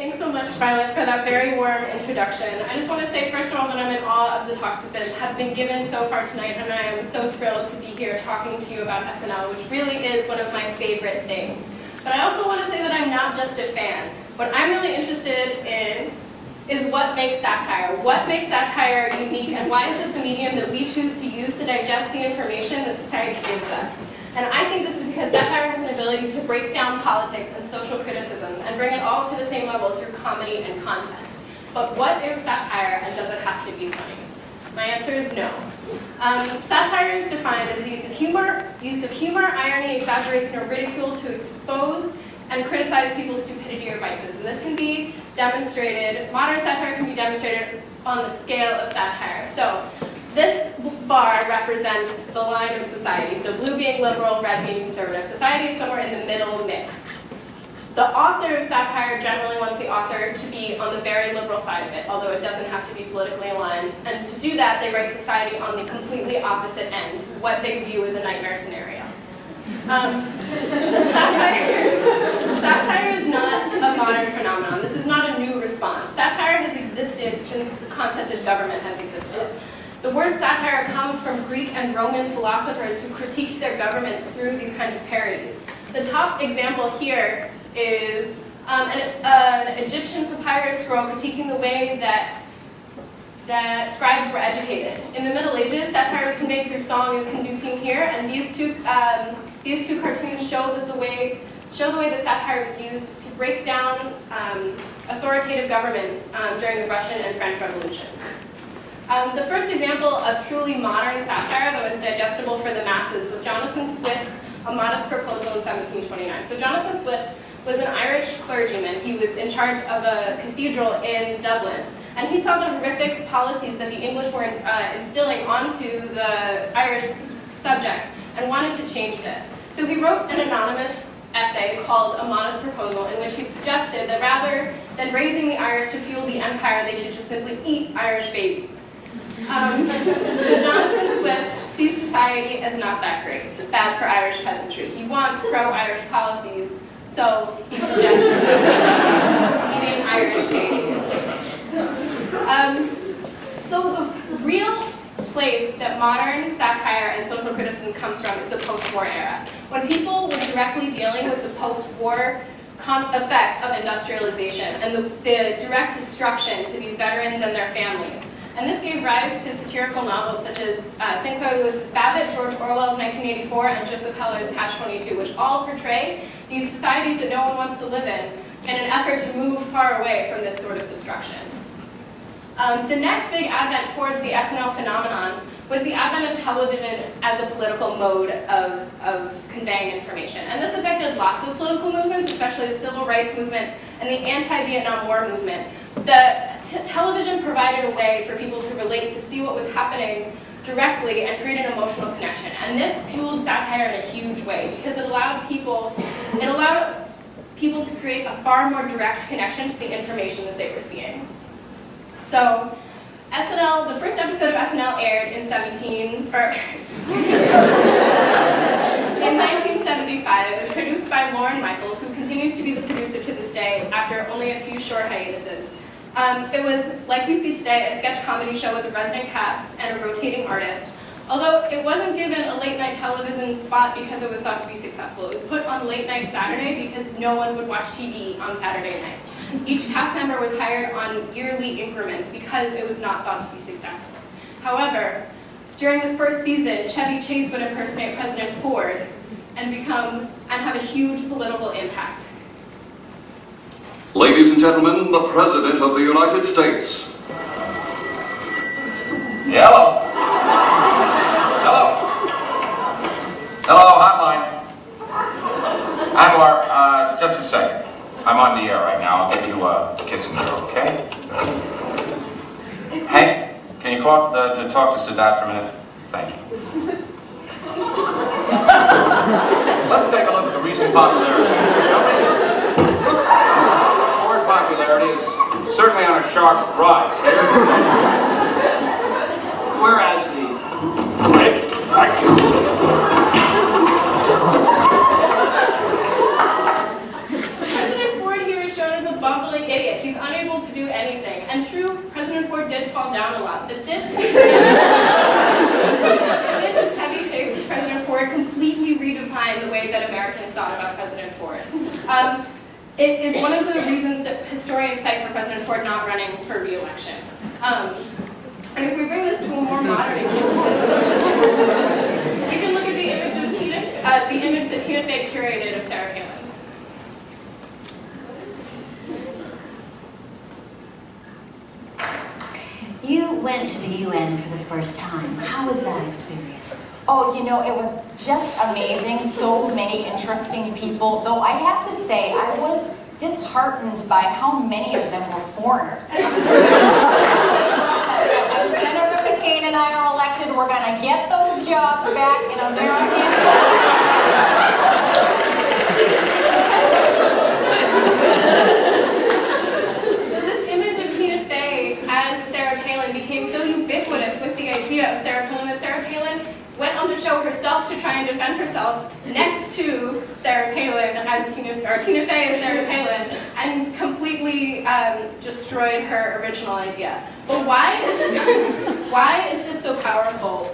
Thanks so much, Violet, for that very warm introduction. I just want to say, first of all, that I'm in awe of the talks that have been given so far tonight, and I am so thrilled to be here talking to you about SNL, which really is one of my favorite things. But I also want to say that I'm not just a fan. What I'm really interested in is what makes satire. What makes satire unique, and why is this a medium that we choose to use to digest the information that society gives us? And I think this is because satire has an ability to break down politics and social criticisms and bring it all to the same level through comedy and content. But what is satire, and does it have to be funny? My answer is no. Satire is defined as the use of humor, irony, exaggeration, or ridicule to expose and criticize people's stupidity or vices. And this can be demonstrated, modern satire can be demonstrated on the scale of satire. So this bar represents the line of society. So blue being liberal, red being conservative. Society is somewhere in the middle mix. The author of satire generally wants the author to be on the very liberal side of it, although it doesn't have to be politically aligned. And to do that, they write society on the completely opposite end, what they view as a nightmare scenario. Satire is not a modern phenomenon. This is not a new response. Satire has existed since the concept of government has existed. The word satire comes from Greek and Roman philosophers who critiqued their governments through these kinds of parodies. The top example here is an Egyptian papyrus scroll critiquing the way that scribes were educated. In the Middle Ages, satire was conveyed through song, as can be seen here, and these two cartoons show the way that satire was used to break down authoritative governments during the Russian and French Revolution. The first example of truly modern satire that was digestible for the masses was Jonathan Swift's A Modest Proposal in 1729. So Jonathan Swift was an Irish clergyman. He was in charge of a cathedral in Dublin. And he saw the horrific policies that the English were instilling onto the Irish subjects and wanted to change this. So he wrote an anonymous essay called A Modest Proposal, in which he suggested that rather than raising the Irish to fuel the empire, they should just simply eat Irish babies. So Jonathan Swift sees society as not that great, bad for Irish peasantry. He wants pro-Irish policies, so he suggests eating Irish babies. So the real place that modern satire and social criticism comes from is the post-war era, when people were directly dealing with the post-war effects of industrialization and the direct destruction to these veterans and their families. And this gave rise to satirical novels such as Sinclair Lewis's Babbitt, George Orwell's 1984, and Joseph Heller's Catch-22, which all portray these societies that no one wants to live in an effort to move far away from this sort of destruction. The next big advent towards the SNL phenomenon was the advent of television as a political mode of conveying information. And this affected lots of political movements, especially the civil rights movement and the anti-Vietnam War movement. Television provided a way for people to relate, to see what was happening directly and create an emotional connection. And this fueled satire in a huge way because it allowed people to create a far more direct connection to the information that they were seeing. So SNL, the first episode of SNL aired in 1975. It was produced by Lorne Michaels, who continues to be the producer to this day after only a few short hiatuses. It was, like we see today, a sketch comedy show with a resident cast and a rotating artist, although it wasn't given a late-night television spot because it was thought to be successful. It was put on late-night Saturday because no one would watch TV on Saturday nights. Each cast member was hired on yearly increments because it was not thought to be successful. However, during the first season, Chevy Chase would impersonate President Ford and have a huge political impact. Ladies and gentlemen, the President of the United States. Hello. Hello. Hello, hotline. Anwar, just a second. I'm on the air right now. I'll give you a kiss and girl, okay? Hank, can you talk to Sadat for a minute? Thank you. Let's take a look at the recent popularity. Ford popularity is certainly on a sharp rise. Whereas President Ford here is shown as a bumbling idiot. He's unable to do anything. And true, President Ford did fall down a lot, but this image of Chevy Chase as President Ford completely redefined the way that Americans thought about President Ford. It is one of the reasons that historians cite for President Ford not running for re-election. And if we bring this to a more modern example, you can look at the image that Tina Fey curated of Sarah Palin. You went to the UN for the first time. How was that experience? Oh, you know, it was just amazing. So many interesting people. Though I have to say, I was disheartened by how many of them were foreigners. When Senator McCain and I are elected, we're going to get those jobs back in America. So this image of Tina Fey as Sarah Palin became so ubiquitous with the idea of Sarah Palin that Sarah Palin went on the show herself to try and defend herself next to Sarah Palin as Tina Fey as Sarah Palin, and completely destroyed her original idea. But why is this so powerful?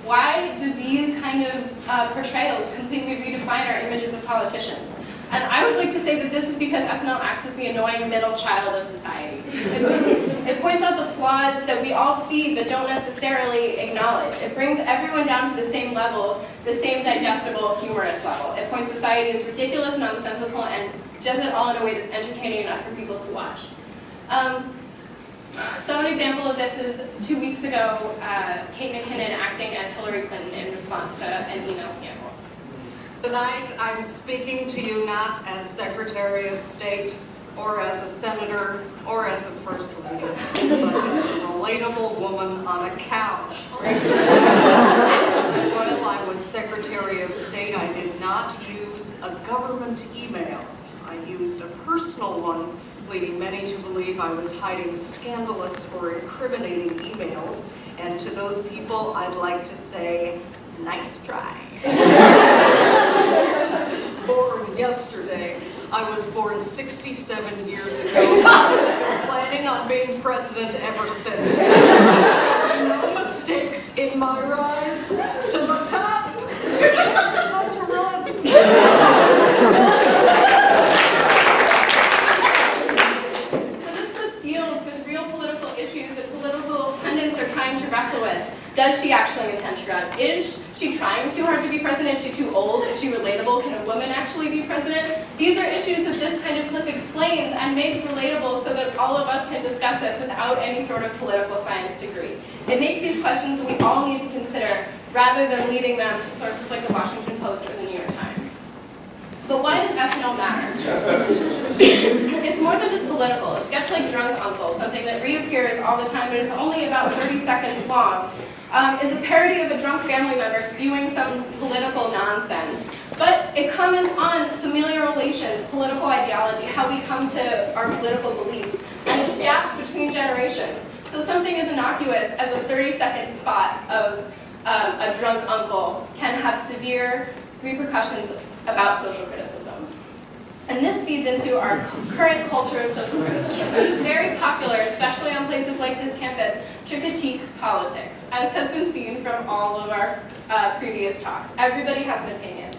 Why do these kind of portrayals completely redefine our images of politicians? And I would like to say that this is because SNL acts as the annoying middle child of society. It points out the flaws that we all see but don't necessarily acknowledge. It brings everyone down to the same level, the same digestible, humorous level. It points society as ridiculous, nonsensical, and does it all in a way that's entertaining enough for people to watch. So an example of this is 2 weeks ago, Kate McKinnon acting as Hillary Clinton in response to an email scandal. Tonight, I'm speaking to you not as Secretary of State, or as a Senator, or as a First Lady, but as a relatable woman on a couch. While I was Secretary of State, I did not use a government email. I used a personal one, leading many to believe I was hiding scandalous or incriminating emails. And to those people, I'd like to say, nice try. Born yesterday. I was born 67 years ago. Planning on being president ever since. No mistakes in my rise to the top. Time to run. So this book deals with real political issues that political pundits are trying to wrestle with. Does she actually intend to run? Is she trying too hard to be president? Is she too old? Is she relatable? Can a woman actually be president? These are issues that this kind of clip explains and makes relatable so that all of us can discuss this without any sort of political science degree. It makes these questions that we all need to consider rather than leading them to sources like the Washington Post or the New York Times. But why does SNL matter? It's more than just political. A sketch like Drunk Uncle, something that reappears all the time but is only about 30 seconds long, is a parody of a drunk family member spewing some political nonsense. But it comments on familiar relations, political ideology, how we come to our political beliefs, and gaps between generations. So something as innocuous as a 30-second spot of a drunk uncle can have severe repercussions about social criticism. And this feeds into our current culture of social criticism. It's very popular, especially on places like this campus, to critique politics, as has been seen from all of our previous talks. Everybody has an opinion.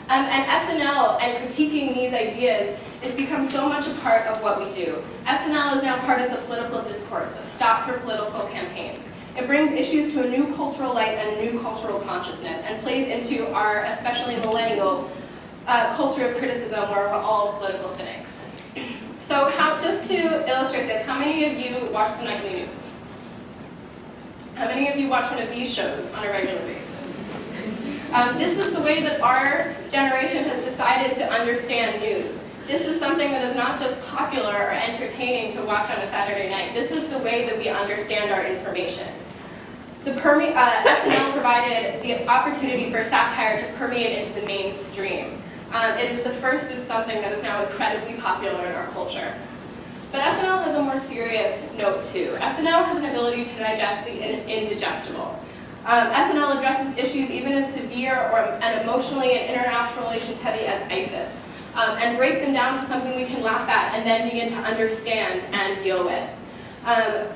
And SNL and critiquing these ideas has become so much a part of what we do. SNL is now part of the political discourse, a stop for political campaigns. It brings issues to a new cultural light and a new cultural consciousness, and plays into our, especially millennial, culture of criticism where we're all political cynics. So just to illustrate this, how many of you watch the nightly news? How many of you watch one of these shows on a regular basis? This is the way that our generation has decided to understand news. This is something that is not just popular or entertaining to watch on a Saturday night. This is the way that we understand our information. SNL provided the opportunity for satire to permeate into the mainstream. It is the first of something that is now incredibly popular in our culture. But SNL has a more serious note too. SNL has an ability to digest the indigestible. SNL addresses issues even as severe and emotionally and international relations heavy as ISIS. and break them down to something we can laugh at and then begin to understand and deal with.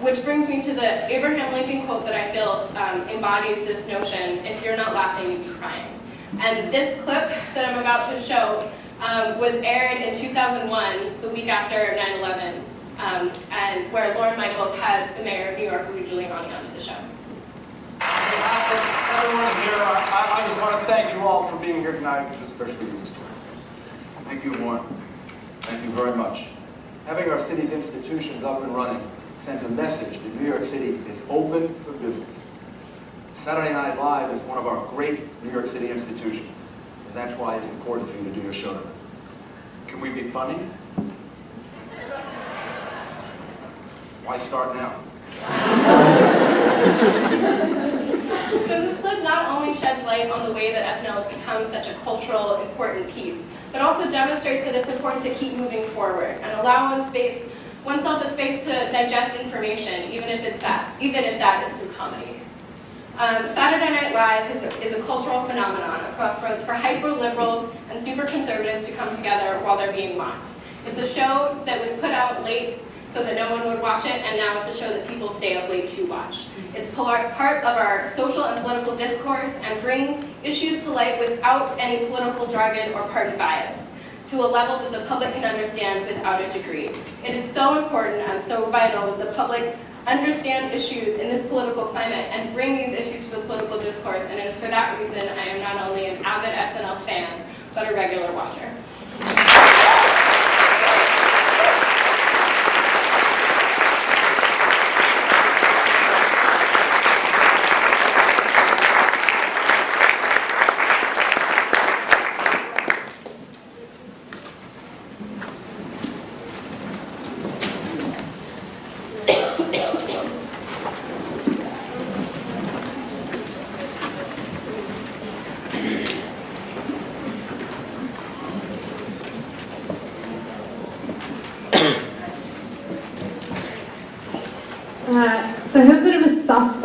Which brings me to the Abraham Lincoln quote that I feel embodies this notion: if you're not laughing, you'd be crying. And this clip that I'm about to show was aired in 2001, the week after 9/11, and where Lorne Michaels had the mayor of New York, Rudy Giuliani, onto the show. On behalf of everyone here, I just want to thank you all for being here tonight, and especially you, Mr. Mayor. Thank you, Warren. Thank you very much. Having our city's institutions up and running sends a message that New York City is open for business. Saturday Night Live is one of our great New York City institutions, and that's why it's important for you to do your show tonight. Can we be funny? Why start now? So this clip not only sheds light on the way that SNL has become such a cultural, important piece, but also demonstrates that it's important to keep moving forward and allow oneself a space to digest information, even if that is through comedy. Saturday Night Live is a cultural phenomenon, a crossroads for hyper-liberals and super conservatives to come together while they're being mocked. It's a show that was put out late so that no one would watch it, and now it's a show that people stay up late to watch. It's part of our social and political discourse and brings issues to light without any political jargon or party bias, to a level that the public can understand without a degree. It is so important and so vital that the public understand issues in this political climate and bring these issues to the political discourse, and it is for that reason I am not only an avid SNL fan, but a regular watcher. So I have a bit of a soft spot